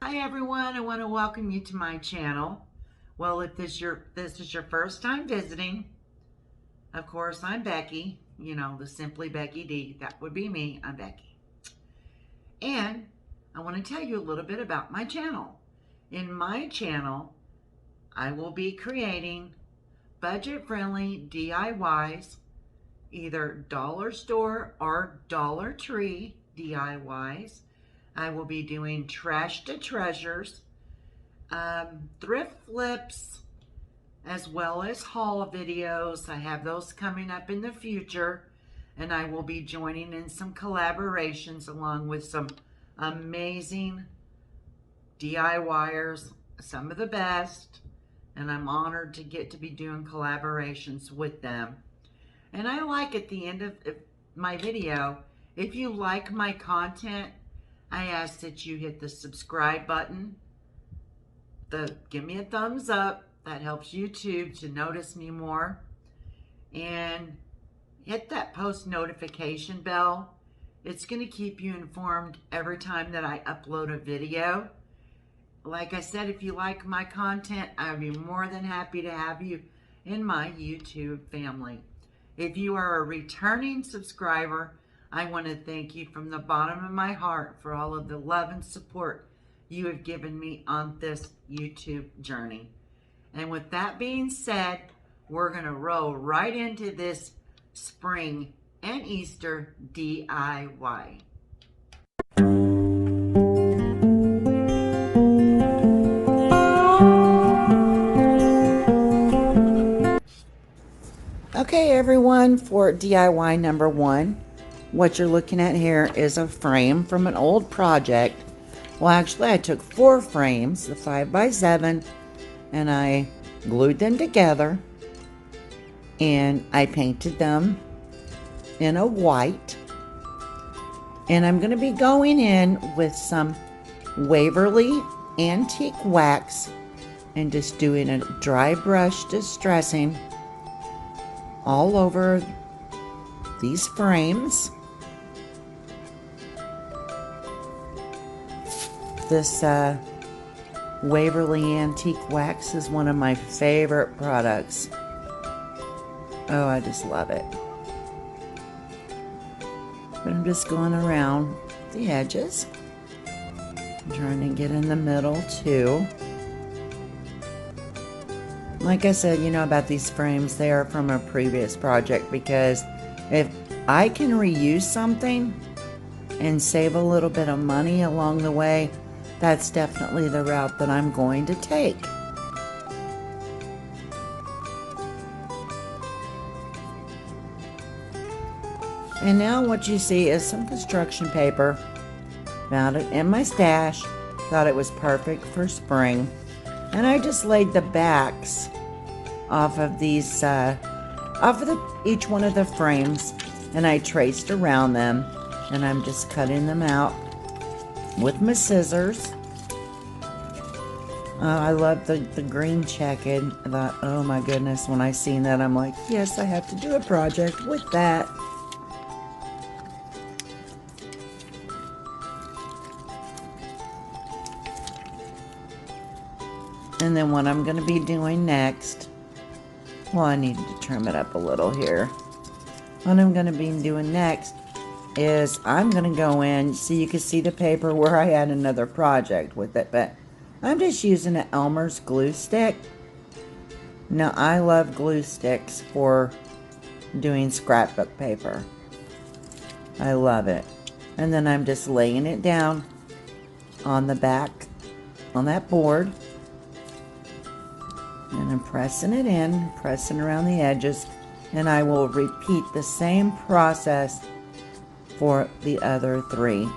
Hi everyone, I want to welcome you to my channel. Well, if this is your first time visiting, of course I'm Becky, the Simply Becky D. That would be me. I'm Becky. And I want to tell you a little bit about my channel. In my channel, I will be creating budget-friendly DIYs, either dollar store or Dollar Tree DIYs. I will be doing trash to treasures, thrift flips, as well as haul videos. I have those coming up in the future, and I will be joining in some collaborations along with some amazing DIYers, some of the best, and I'm honored to get to be doing collaborations with them. And I like at the end of my video, if you like my content, I ask that you hit the subscribe button, give me a thumbs up. That helps YouTube to notice me more. And hit that post notification bell. It's going to keep you informed every time that I upload a video. Like I said, if you like my content, I'd be more than happy to have you in my YouTube family. If you are a returning subscriber, I want to thank you from the bottom of my heart for all of the love and support you have given me on this YouTube journey. And with that being said, we're going to roll right into this spring and Easter DIY. Okay, everyone, for DIY number one, what you're looking at here is a frame from an old project. Well, actually, I took 4 frames, the 5x7, and I glued them together, and I painted them in a white. And I'm going to be going in with some Waverly antique wax and just doing a dry brush distressing all over these frames. This Waverly antique wax is one of my favorite products. Oh, I just love it. But I'm just going around the edges. I'm trying to get in the middle too. Like I said, about these frames, they are from a previous project, because if I can reuse something and save a little bit of money along the way, that's definitely the route that I'm going to take. And now what you see is some construction paper. Found it in my stash. Thought it was perfect for spring. And I just laid the backs off of these, each one of the frames, and I traced around them, and I'm just cutting them out with my scissors. I love the green checkered. I thought, oh my goodness, when I seen that, I'm like, yes, I have to do a project with that. And then what I'm going to be doing next, well, I needed to trim it up a little here. What I'm going to be doing next is I'm going to go in, so you can see the paper where I had another project with it, but I'm just using an Elmer's glue stick. Now, I love glue sticks for doing scrapbook paper. I love it. And then I'm just laying it down on the back, on that board. And I'm pressing it in, pressing around the edges, and I will repeat the same process for the other 3.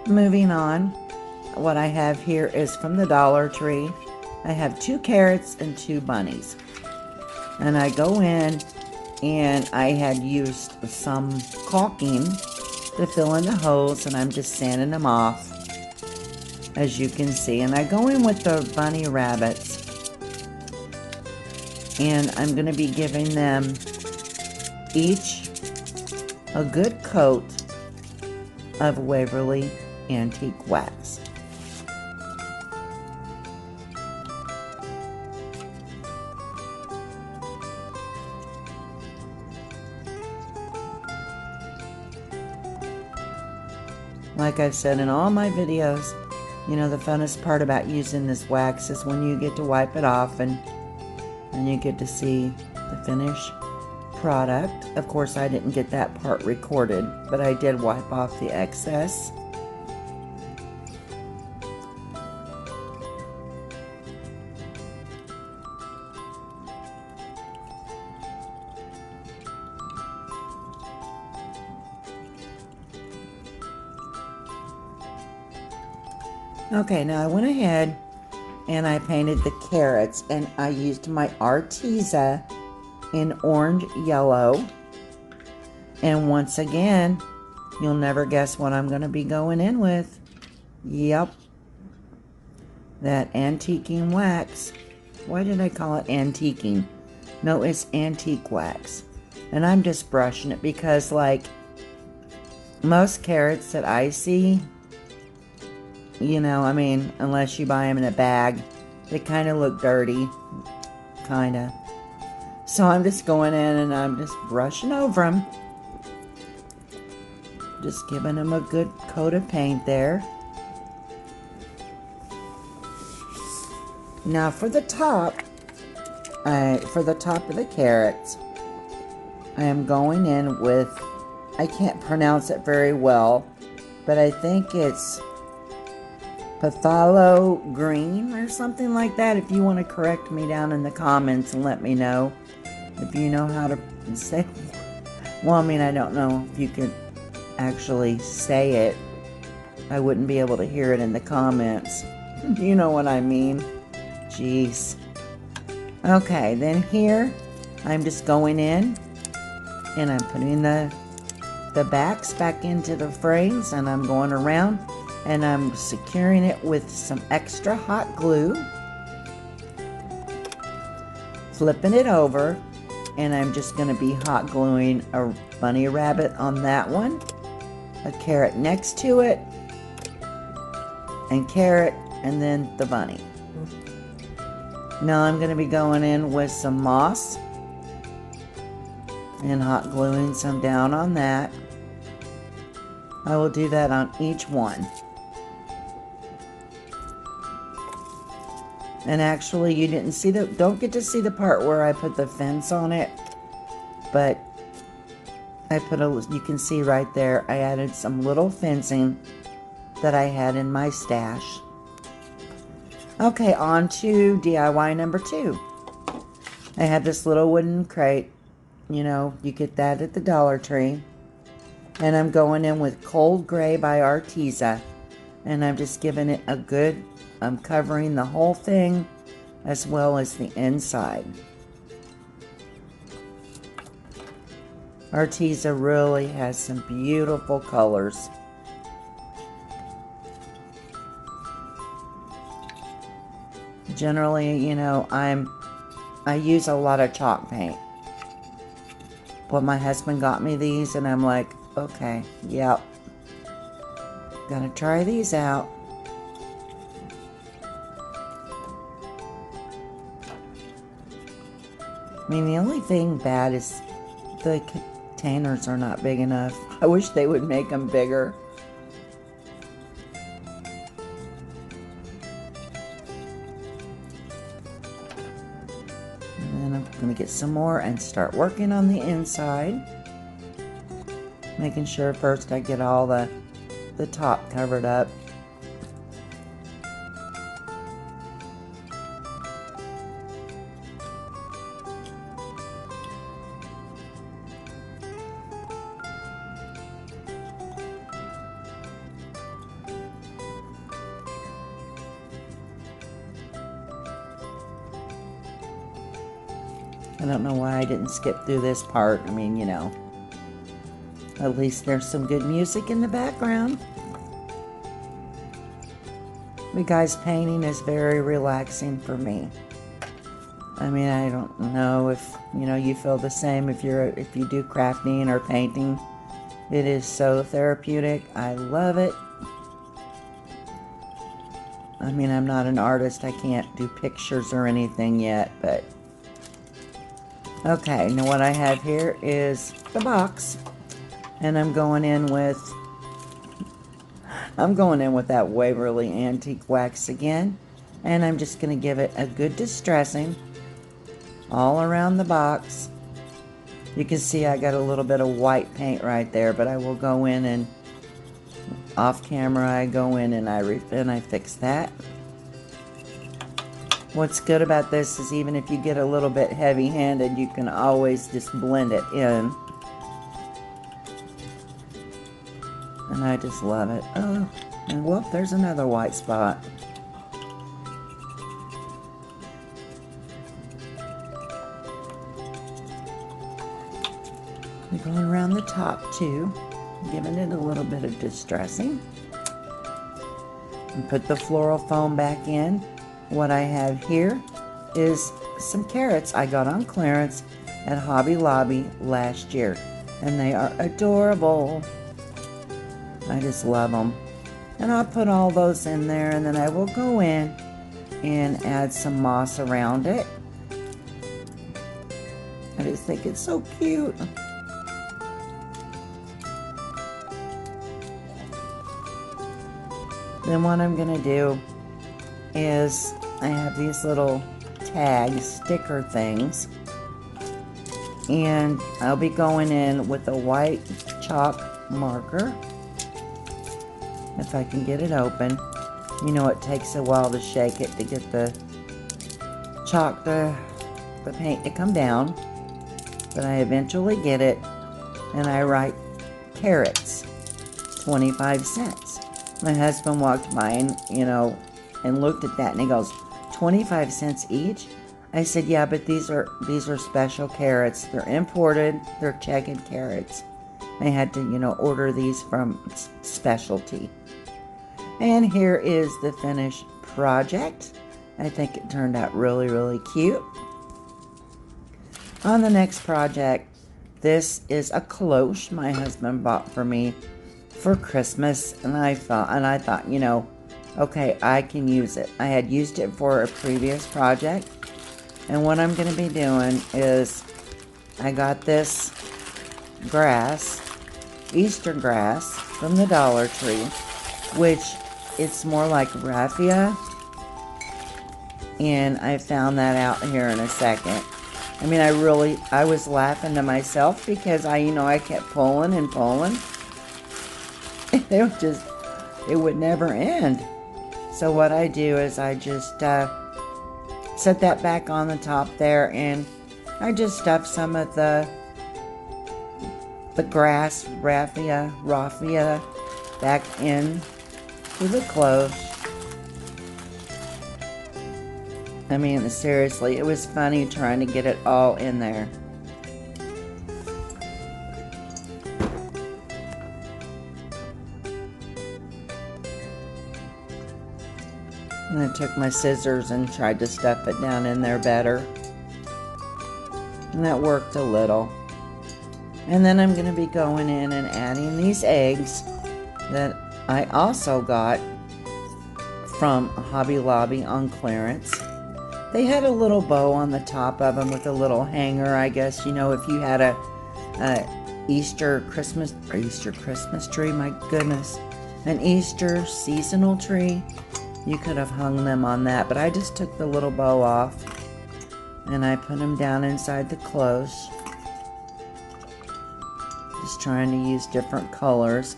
Moving on, what I have here is from the Dollar Tree. I have 2 carrots and 2 bunnies. And I go in, and I had used some caulking to fill in the holes, and I'm just sanding them off, as you can see. And I go in with the bunny rabbits, and I'm going to be giving them each a good coat of Waverly Antique Wax. Like I've said in all my videos, you know, the funnest part about using this wax is when you get to wipe it off and you get to see the finished product. Of course, I didn't get that part recorded, but I did wipe off the excess. Okay, now I went ahead and I painted the carrots, and I used my Arteza in orange yellow. And once again, you'll never guess what I'm going to be going in with. Yep, that antiquing wax. Why did I call it antiquing? No, it's antique wax. And I'm just brushing it because, like, most carrots that I see, you know, I mean, unless you buy them in a bag, they kind of look dirty, kind of. So I'm just going in and I'm just brushing over them. Just giving them a good coat of paint there. Now for the top of the carrots, I am going in with, I can't pronounce it very well, but I think it's Phthalo green or something like that. If you want to correct me down in the comments and let me know if you know how to say. Well, I mean, I don't know if you could actually say it. I wouldn't be able to hear it in the comments. You know what I mean? Jeez. Okay, then here I'm just going in and I'm putting the backs back into the frames, and I'm going around and I'm securing it with some extra hot glue, flipping it over, and I'm just going to be hot gluing a bunny rabbit on that one, a carrot next to it, and carrot, and then the bunny. Now I'm going to be going in with some moss and hot gluing some down on that. I will do that on each one. And actually, you didn't see don't get to see the part where I put the fence on it, but I put you can see right there, I added some little fencing that I had in my stash. Okay, on to DIY number 2. I had this little wooden crate, you know, you get that at the Dollar Tree, and I'm going in with Cold Gray by Arteza, and I'm just giving it a good, I'm covering the whole thing as well as the inside. Arteza really has some beautiful colors. Generally, you know, I use a lot of chalk paint. But my husband got me these and I'm like, okay, yep. Gonna try these out. I mean, the only thing bad is the containers are not big enough. I wish they would make them bigger. And then I'm going to get some more and start working on the inside. Making sure first I get all the top covered up. I don't know why I didn't skip through this part. I mean, you know, at least there's some good music in the background. But guys, painting is very relaxing for me. I mean, I don't know if, you feel the same if you do crafting or painting. It is so therapeutic. I love it. I mean, I'm not an artist. I can't do pictures or anything yet, but okay. Now what I have here is the box, and I'm going in with that Waverly Antique Wax again, and I'm just going to give it a good distressing all around the box. You can see I got a little bit of white paint right there, but I will go in and off camera I go in and I fix that. What's good about this is even if you get a little bit heavy-handed, you can always just blend it in. And I just love it. Oh, and whoop, there's another white spot. I'm going around the top too, giving it a little bit of distressing. And put the floral foam back in. What I have here is some carrots I got on clearance at Hobby Lobby last year, and they are adorable. I just love them. And I'll put all those in there, and then I will go in and add some moss around it. I just think it's so cute. Then what I'm going to do is I have these little tag sticker things, and I'll be going in with a white chalk marker. If I can get it open. You know, it takes a while to shake it to get the paint to come down, but I eventually get it, and I write carrots, 25 cents. My husband walked by and looked at that, and he goes, 25 cents each? I said, yeah, but these are special carrots. They're imported. They're checkered carrots. I had to, order these from specialty. And here is the finished project. I think it turned out really, really cute. On the next project, this is a cloche my husband bought for me for Christmas, and I thought, okay, I can use it. I had used it for a previous project, and what I'm going to be doing is I got this grass, Easter grass, from the Dollar Tree, which it's more like raffia, and I found that out here in a second. I mean, I was laughing to myself because I kept pulling and pulling. It would never end. So what I do is I just set that back on the top there, and I just stuff some of the grass raffia back in to the cloche. I mean, seriously, it was funny trying to get it all in there. And I took my scissors and tried to stuff it down in there better. And that worked a little. And then I'm going to be going in and adding these eggs that I also got from Hobby Lobby on clearance. They had a little bow on the top of them with a little hanger, I guess. If you had a Easter Christmas tree, my goodness, an Easter seasonal tree, you could have hung them on that. But I just took the little bow off and I put them down inside the cloche. Just trying to use different colors.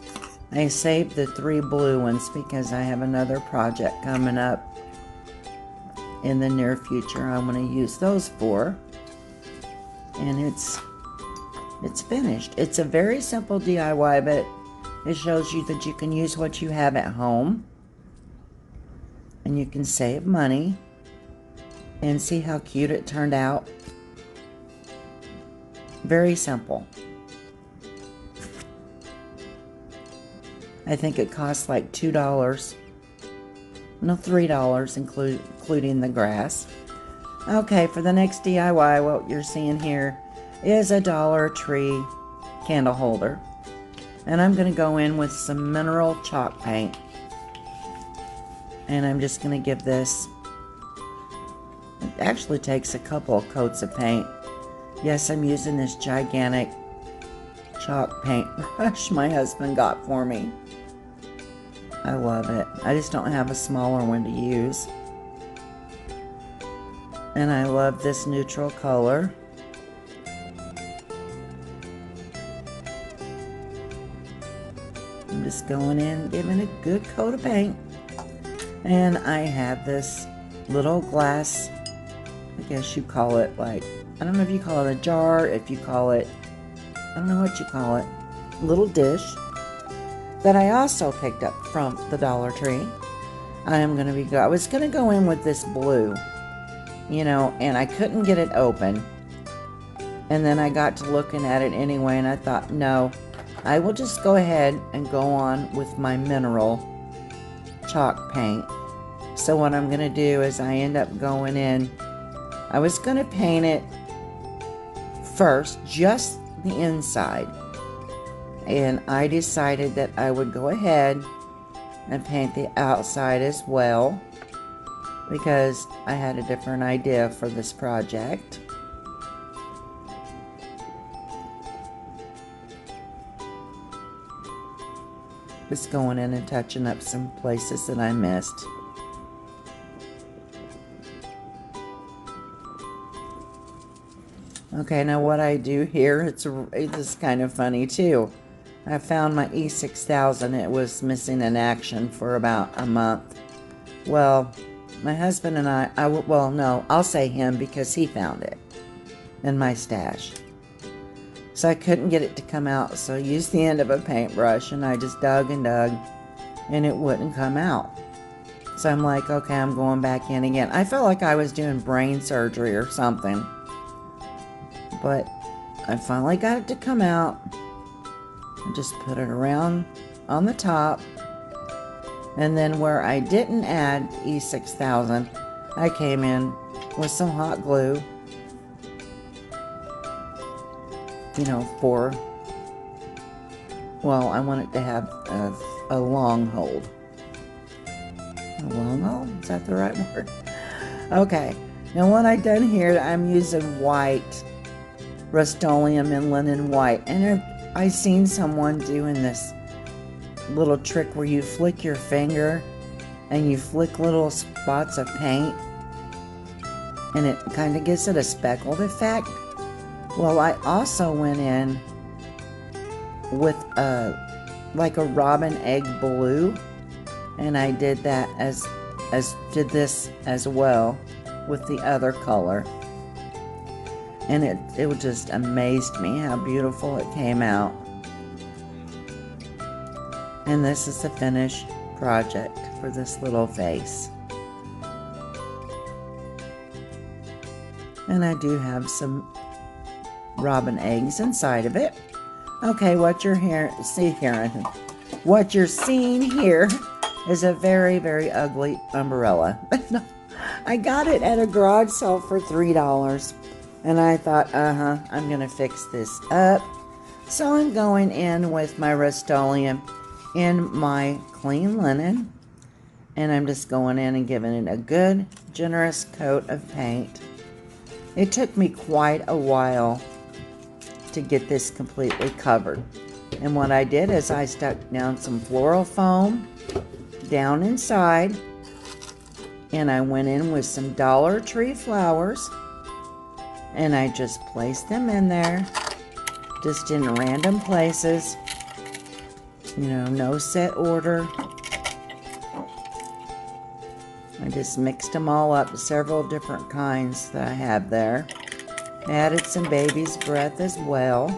I saved the 3 blue ones because I have another project coming up in the near future I'm going to use those for. And it's finished. It's a very simple DIY, but it shows you that you can use what you have at home and you can save money. And see how cute it turned out. Very simple. I think it costs like $2. No, $3 including the grass. Okay, for the next DIY, what you're seeing here is a Dollar Tree candle holder. And I'm going to go in with some mineral chalk paint. And I'm just going to give this, it actually takes a couple of coats of paint. Yes, I'm using this gigantic chalk paint brush my husband got for me. I love it. I just don't have a smaller one to use. And I love this neutral color. I'm just going in, giving a good coat of paint. And I have this little glass, I guess you call it, like, I don't know if you call it a jar, if you call it, I don't know what you call it, little dish that I also picked up from the Dollar Tree. I was going to go in with this blue, you know, and I couldn't get it open. And then I got to looking at it anyway, and I thought, no, I will just go ahead and go on with my mineral chalk paint. So what I'm going to do is I end up going in, I was going to paint it first, just the inside. And I decided that I would go ahead and paint the outside as well, because I had a different idea for this project. Just going in and touching up some places that I missed. Okay, now what I do here, it's kind of funny too. I found my E6000. It was missing in action for about a month. Well, my husband and well, no, I'll say him because he found it in my stash. So I couldn't get it to come out, so I used the end of a paintbrush and I just dug and dug and it wouldn't come out. So I'm like, okay, I'm going back in again. I felt like I was doing brain surgery or something. But I finally got it to come out. I just put it around on the top. And then where I didn't add E6000, I came in with some hot glue. You know, well, I want it to have a long hold. A long hold? Is that the right word? Okay. Now what I've done here, I'm using white Rust-Oleum and linen white. And I've seen someone doing this little trick where you flick your finger and you flick little spots of paint and it kind of gives it a speckled effect. Well, I also went in with like a robin egg blue, and I did that did this as well with the other color. And it just amazed me how beautiful it came out. And this is the finished project for this little vase. And I do have some robin eggs inside of it. Okay, what you're seeing here is a very, very ugly umbrella. I got it at a garage sale for $3. And I thought, I'm going to fix this up. So I'm going in with my Rust-Oleum in my clean linen. And I'm just going in and giving it a good, generous coat of paint. It took me quite a while to get this completely covered. And what I did is I stuck down some floral foam down inside. And I went in with some Dollar Tree flowers. And I just placed them in there, just in random places, you know, no set order. I just mixed them all up, several different kinds that I have there. Added some baby's breath as well.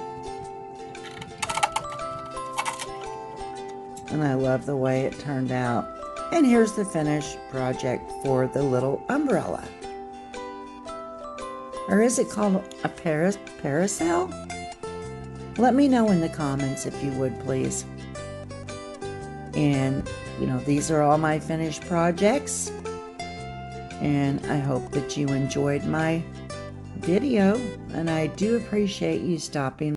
And I love the way it turned out. And here's the finished project for the little umbrella. Or is it called a parasol? Let me know in the comments if you would, please. And, you know, these are all my finished projects. And I hope that you enjoyed my video, and I do appreciate you stopping